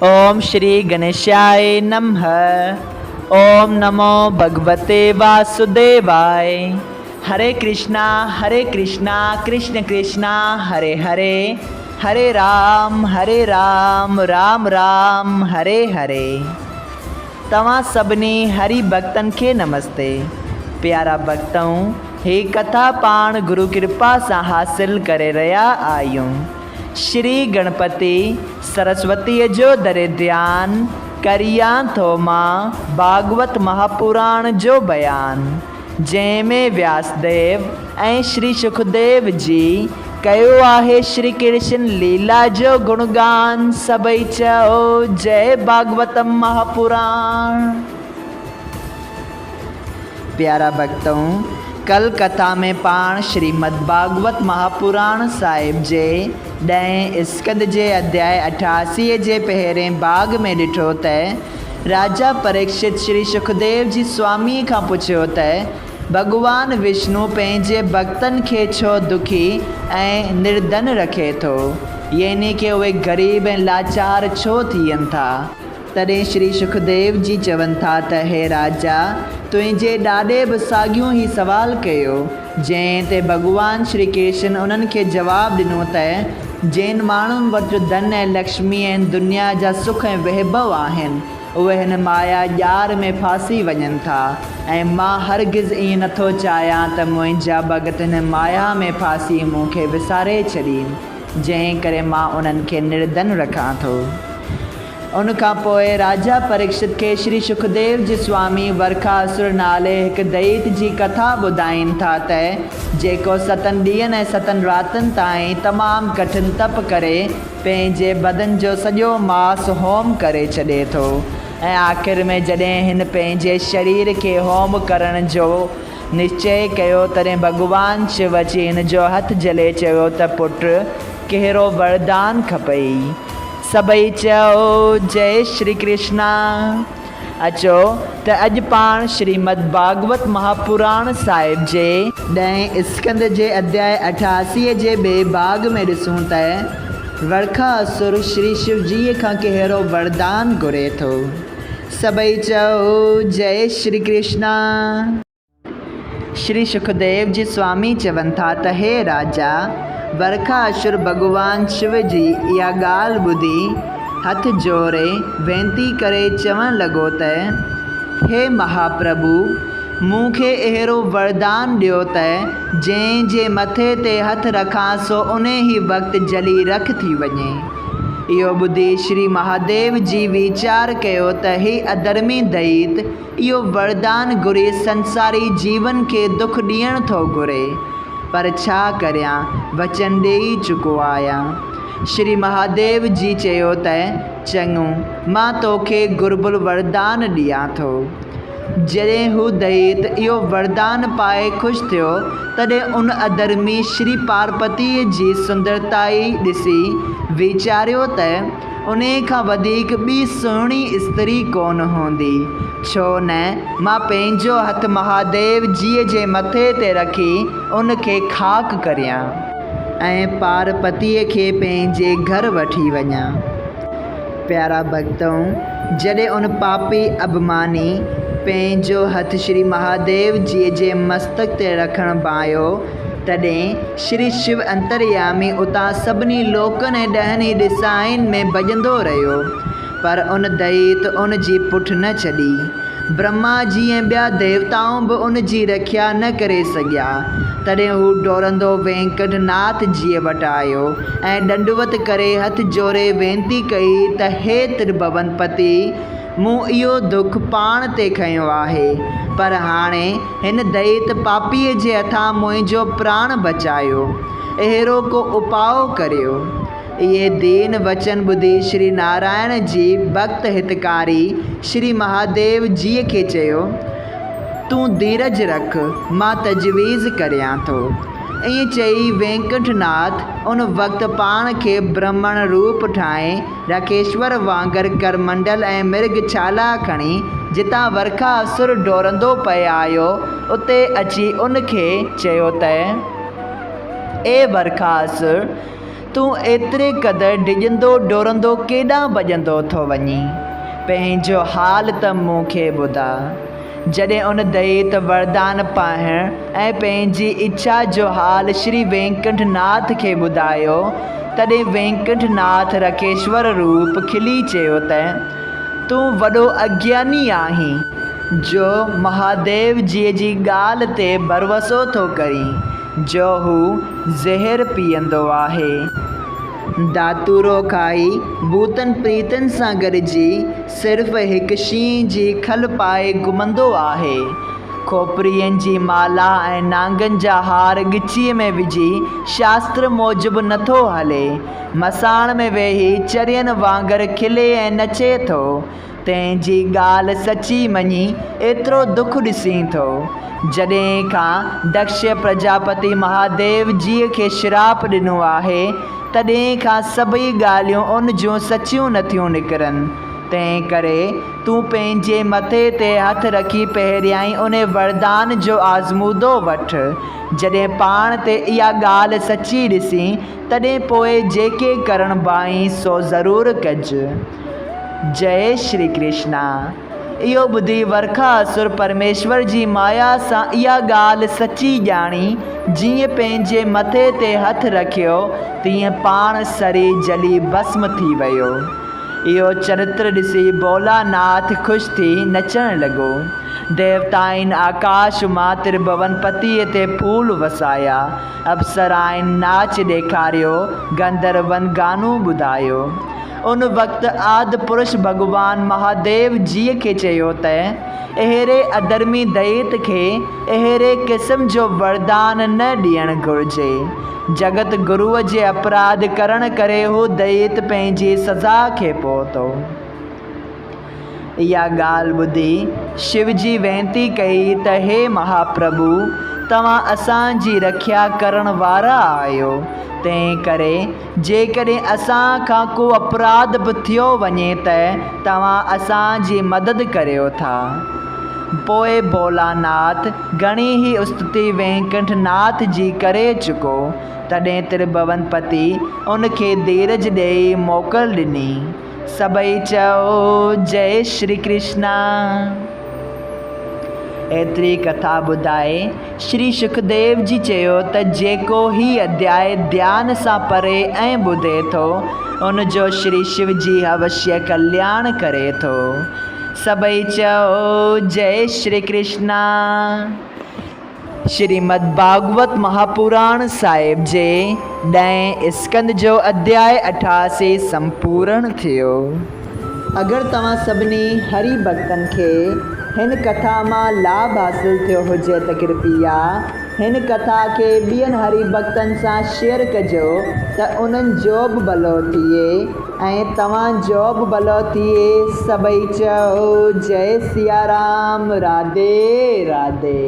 ओम श्री गणेशाय नमः। ओम नमो भगवते वासुदेवाय। हरे कृष्णा कृष्ण कृष्णा हरे हरे, हरे राम राम राम हरे हरे। तव्हां सभिनी हरि भक्तन के नमस्ते। प्यारा भक्तों, हे कथा पाण गुरु कृपा से हासिल करे रहा आयूं। श्री गणपति सरस्वती जो दरे ध्यान करिया थो मां भागवत महापुराण जो बयान, जैमें व्यासदेव ऐं श्री सुखदेव जी कयो आहे श्री कृष्ण लीला जो गुणगान। सबई चओ जय भागवतम महापुराण। प्यारा भक्तों, कल कथा में पाण श्रीमद् भागवत महापुराण साहिब जे 10 स्कंद जे अध्याय 88 जे पहिरें भाग में ॾिठो त राजा परीक्षित श्री सुखदेव जी स्वामी खां पुछियो त भगवान विष्णु पंहिंजे भक्तन खे छो दुखी ऐं निर्धन रखे थो, यानी कि उहे ग़रीब ऐं लाचार छो थियनि था। तॾहिं श्री सुखदेव जी चवनि था त हे राजा, तुंहिंजे ॾाढे बि साॻियो ई सवाल कयो, जंहिं ते भगवान श्री कृष्ण उन्हनि खे जवाबु ॾिनो त जिन माण्हुनि वटि धन ऐं लक्ष्मी ऐं दुनिया जा सुख ऐं वैभव आहिनि, उहे हिन माया ॼार में फासी वञनि था। ऐं मां हरगिज़ ईअं नथो चाहियां त मुंहिंजा भॻत हिन माया में फासी मूंखे विसारे छॾीनि, जंहिं करे मां उन्हनि खे निर्धन रखां थो। उनखां पोइ राजा परीक्षित के श्री सुखदेव जी स्वामी वरखासुर नाले हिकु दैत जी कथा ॿुधाइनि था त जेको 7 ॾींहंनि ऐं 7 रातनि ताईं तमामु कठिन तप करे पंहिंजे बदन जो सॼो मांस होम करे छॾे थो, ऐं आख़िर में जॾहिं हिन पंहिंजे शरीर खे होम करण जो निश्चय कयो, तॾहिं भॻवान शिव अची हिन जो हथु जले चयो त पुटु, कहिड़ो वरदान खपई। सबई चओ जय श्री कृष्णा। अचो त अॼु पाण श्रीमद् भागवत महापुराण साहिब जे 10 स्कंद जे अध्याय 88 जे ॿिए भाग में ॾिसूं त वरखासुर श्री शिव जी खां कहिड़ो वरदान घुरे थो। सबई चओ जय श्री कृष्णा। श्री सुखदेव जी स्वामी चवनि था त हे राजा, वरखासुर भगवान शिव जी इहा ॻाल्हि ॿुधी हथ जोड़े वेनती करे चवणु लॻो त हे महाप्रभु, मूंखे अहिड़ो वरदान ॾियो त जंहिंजे मथे ते हथु रखां सो उन ई वक़्तु जली रख थी वञे। इहो ॿुधी श्री महादेव जी वीचार कयो त हे अधर्मी दैत इहो वरदान घुरी संसारी जीवन खे दुख ॾियण थो घुरे, पर छा करियां, वचन ॾेई चुको आहियां। श्री महादेव जी चयो त चङो, मां तोखे गुरबुल वरदान ॾियां थो। जॾहिं हू दैत इहो वरदान पाए ख़ुशि थियो, तॾहिं उन अधर्मी श्री पार्वतीअ जी सुंदरताई ॾिसी वीचारियो त उन खां वधीक ॿी सुहिणी स्त्री कोन हूंदी, छो न मां पंहिंजो हथु महादेव जीअ जे मथे ते रखी उन खे ख़ाक करियां ऐं पार्वतीअ खे पंहिंजे घर वठी वञां। प्यारा भक्तों, जॾहिं उन पापी अभिमानी पंहिंजो हथु श्री महादेव जीअ जे मस्तक ते रखणु पायो, तॾहिं श्री शिव अंतर्यामी उतां सभिनी लोकनि ऐं ॾहनि ॾिसाइनि में भॼंदो रहियो, पर उन दैत उन जी पुठि न छॾी। ब्रह्मा जी ऐं ॿिया देवताऊं बि उन जी रखिया न करे सघिया। तॾहिं हू डोड़ंदो वेंकटनाथ जी वटि आयो ऐं दंडवत करे हथ जोड़े वेनती कई त हे त्रिभुवनपति, मूं इहो दुख पाण ते खयो आहे, पर हाणे हिन दैत पापीअ जे हथां मुंहिंजो प्राण बचायो, अहिड़ो को उपाउ करियो। इहे दीन वचन ॿुधी श्री नारायण जी भक्त हितकारी श्री महादेव जीअ खे चयो, तूं धीरज रख, मां तजवीज़ करियां थो। ईअं चई वेंकटनाथ उन वक़्तु पाण खे ब्राह्मण रूप ठाहे राकेश्वर वांगुरु करमंडल ऐं मृग छाला खणी जितां वरखासुर डोड़ंदो पियो आयो, उते अची उन खे चयो त ए वरखासुर, तूं एतिरे क़दुरु डिॼंदो डोरंदो केॾां भॼंदो थो वञीं? पंहिंजो हाल त मूंखे ॿुधा। जॾहिं उन दैत वरदान पाइण ऐं पंहिंजी इच्छा जो हाल श्री वेंकटनाथ खे ॿुधायो, तॾहिं वेंकटनाथ रखेश्वर रूप खिली चयो त तूं वॾो अज्ञानी आहीं, जो महादेव जी ॻाल्हि ते भरवसो थो करीं, जो हू ज़हर पीअंदो आहे, दातूरो खाई भूतनि प्रीतनि सां गॾिजी सिर्फ़ु हिकु शींहं जी खल पाए घुमंदो आहे, खोपड़ियुनि जी माला ऐं नांगनि जा हार ॻिचीअ में विझी शास्त्र मूजिबि नथो हले, मसाण में वेही चरियनि वांगुरु खिले ऐं नचे थो, तंहिंजी ॻाल्हि सची मञी एतिरो दुख ॾिसीं थो। जॾहिं खां दक्ष प्रजापति महादेव जीअ खे श्राप ॾिनो आहे, तॾहिं खां सभई ॻाल्हियूं उन जूं सचियूं नथियूं निकिरनि। तंहिं करे तूं पंहिंजे मथे ते हथ रखी पहिरियां ई उन वरदान जो आज़मूदो वठि। जॾहिं पाण ते इहा ॻाल्हि सची ॾिसीं, तॾहिं पोइ जेके करणु बाहीं सो ज़रूरु कजि। जय श्री कृष्णा। इहो ॿुधी वरखासुर परमेश्वर जी माया सां इहा ॻाल्हि सची ॼाणी। जीअं पंहिंजे मथे ते हथ रखियो, तीअं पाण सरी जली भस्म थी वियो। इहो चरित्र ॾिसी भोलानाथ ख़ुशि थी नचणु लॻो। देवताउनि आकाश मां त्रिभुवनपतीअ ते फूल वसाया, अप्सराउनि नाच ॾेखारियो, गंधर्वनि गानो ॿुधायो। उन वक़्तु आदि पुरुष भॻवान महादेव जीअ खे चयो त अहिड़े अधर्मी दैत खे अहिड़े क़िस्म जो वरदान न ॾियणु घुरिजे। जगत गुरुअ जे अपराध करण करे हू दैत पंहिंजी सज़ा खे पहुतो। इहा ॻाल्हि ॿुधी शिव जी वेनती कई त हे महाप्रभु, तव्हां असांजी रक्षा करण वारा आहियो, तंहिं करे जेकॾहिं असां खां को अपराध बि थियो वञे त तव्हां असांजी मदद करियो था। पोइ भोलानाथ घणी ई स्तुति वेंकटनाथ जी करे चुको। तॾहिं त्रिभुवनपति उनखे धीरज ॾेई मोकल ॾिनी। सभई चओ जय श्री कृष्णा। एतिरी कथा ॿुधाए श्री सुखदेव जी चयो त जेको ही अध्याय ध्यान सां पढ़े ऐं ॿुधे थो, उनजो श्री शिव जी अवश्य कल्याण करे थो। सभई चओ जय श्री कृष्णा। श्रीमद् भागवत महापुराण साहिब जे 10 स्कंद जो अध्याय 88 संपूर्ण थियो। अगरि तव्हां सभिनी हरि भक्तनि खे हिन कथा मां लाभ हासिल थियो हुजे त कृपया हिन कथा खे ॿियनि हरि भक्तनि सां शेयर कजो त उन्हनि जो बि भलो थिए ऐं तव्हांजो बि भलो थिए। सभई चओ जय सिया राम। राधे राधे।